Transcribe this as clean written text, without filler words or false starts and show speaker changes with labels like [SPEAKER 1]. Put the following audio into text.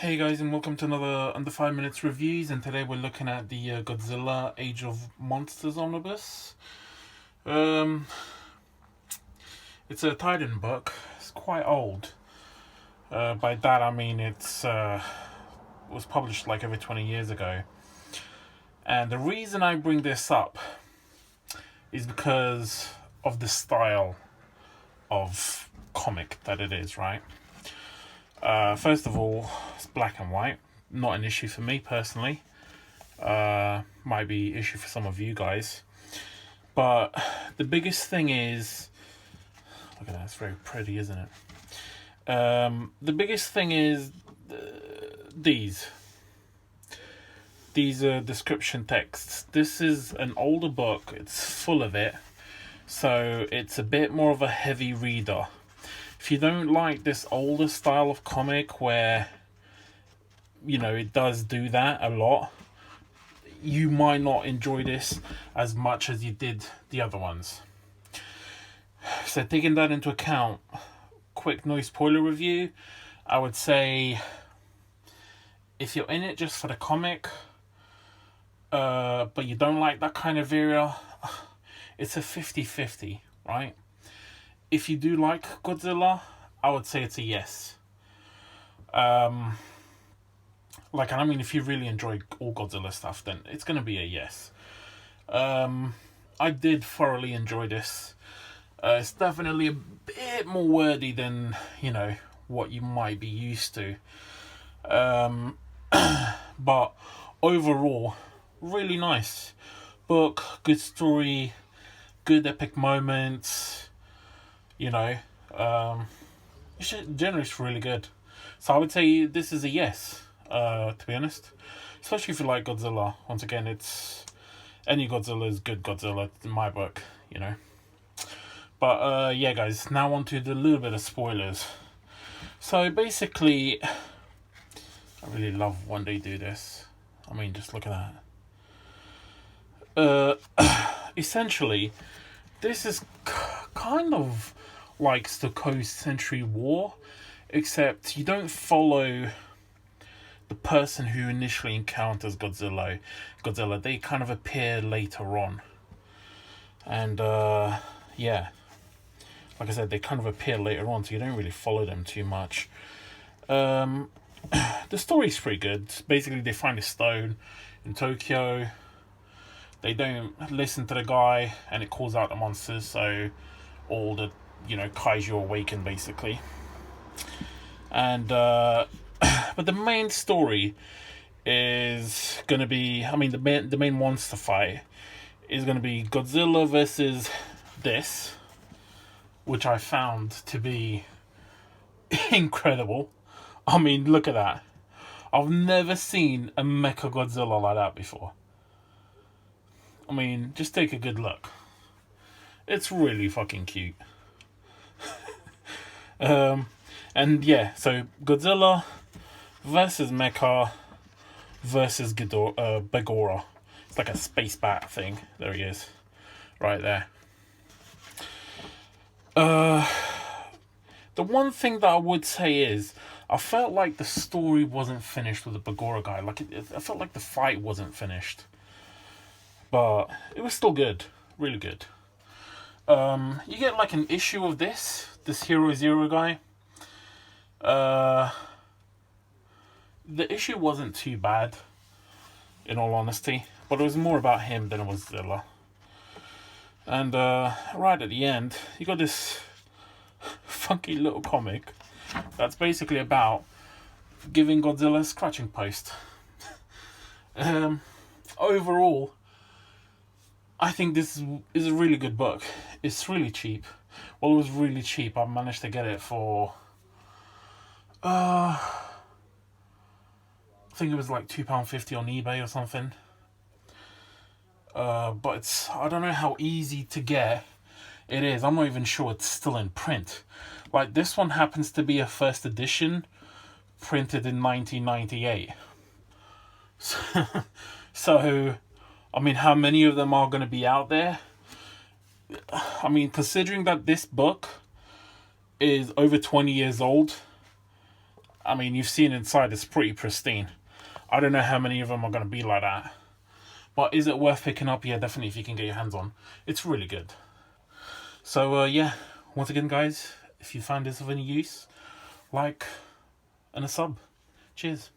[SPEAKER 1] Hey guys, and welcome to another Under 5 Minutes reviews. And today we're looking at the Godzilla Age of Monsters omnibus. Um, it's a tie-in book. It's quite old. By that I mean it's was published like over 20 years ago. And the reason I bring this up is because of the style of comic that it is, right? First of all, it's black and white. Not an issue for me personally. Might be an issue for some of you guys. But the biggest thing is, look at that, it's very pretty, isn't it? The biggest thing is these description texts. This is an older book. It's full of it. So it's a bit more of a heavy reader. If you don't like this older style of comic where, you know, it does do that a lot, you might not enjoy this as much as you did the other ones. So taking that into account, quick no spoiler review, I would say if you're in it just for the comic, but you don't like that kind of area, it's a 50-50, right? If you do like Godzilla, I would say it's a yes. And I mean, if you really enjoy all Godzilla stuff, then it's going to be a yes. I did thoroughly enjoy this. It's definitely a bit more wordy than, you know, what you might be used to. But overall, really nice book, good story, good epic moments. You know, generally it's really good. So I would say this is a yes, to be honest. Especially if you like Godzilla. Once again, it's any Godzilla is good Godzilla in my book, you know. But yeah, guys, now on to the little bit of spoilers. So basically, I really love when they do this. I mean, just look at that. Essentially, this is kind of like Stokoe's Century War, except you don't follow the person who initially encounters Godzilla. They kind of appear later on. And yeah, like I said, they kind of appear later on, so you don't really follow them too much. The story's pretty good. Basically, they find a stone in Tokyo. They don't listen to the guy, and it calls out the monsters, so all the, you know, kaiju awaken, basically. And but the main story is gonna be, I mean, the main monster fight is gonna be Godzilla versus this, which I found to be incredible. I mean, look at that. I've never seen a Mecha Godzilla like that before. I mean, just take a good look. It's really fucking cute. And yeah, so Godzilla versus Mecha versus Begora. It's like a space bat thing. There he is. Right there. The one thing that I would say is, I felt like the story wasn't finished with the Begora guy. Like, I felt like the fight wasn't finished. But it was still good. Really good. You get like an issue of this Hero Zero guy. The issue wasn't too bad, in all honesty, but it was more about him than it was Zilla. And right at the end, you got this funky little comic that's basically about giving Godzilla a scratching post. Overall, I think this is a really good book. It's really cheap. Well, it was really cheap. I managed to get it for, I think it was like £2.50 on eBay or something. But I don't know how easy to get it is. I'm not even sure it's still in print. Like, this one happens to be a first edition, printed in 1998. So I mean, how many of them are going to be out there? I mean, considering that this book is over 20 years old, I mean, you've seen inside, it's pretty pristine. I don't know how many of them are going to be like that. But is it worth picking up? Yeah, definitely, if you can get your hands on. It's really good. So, yeah, once again, guys, if you found this of any use, like and a sub. Cheers.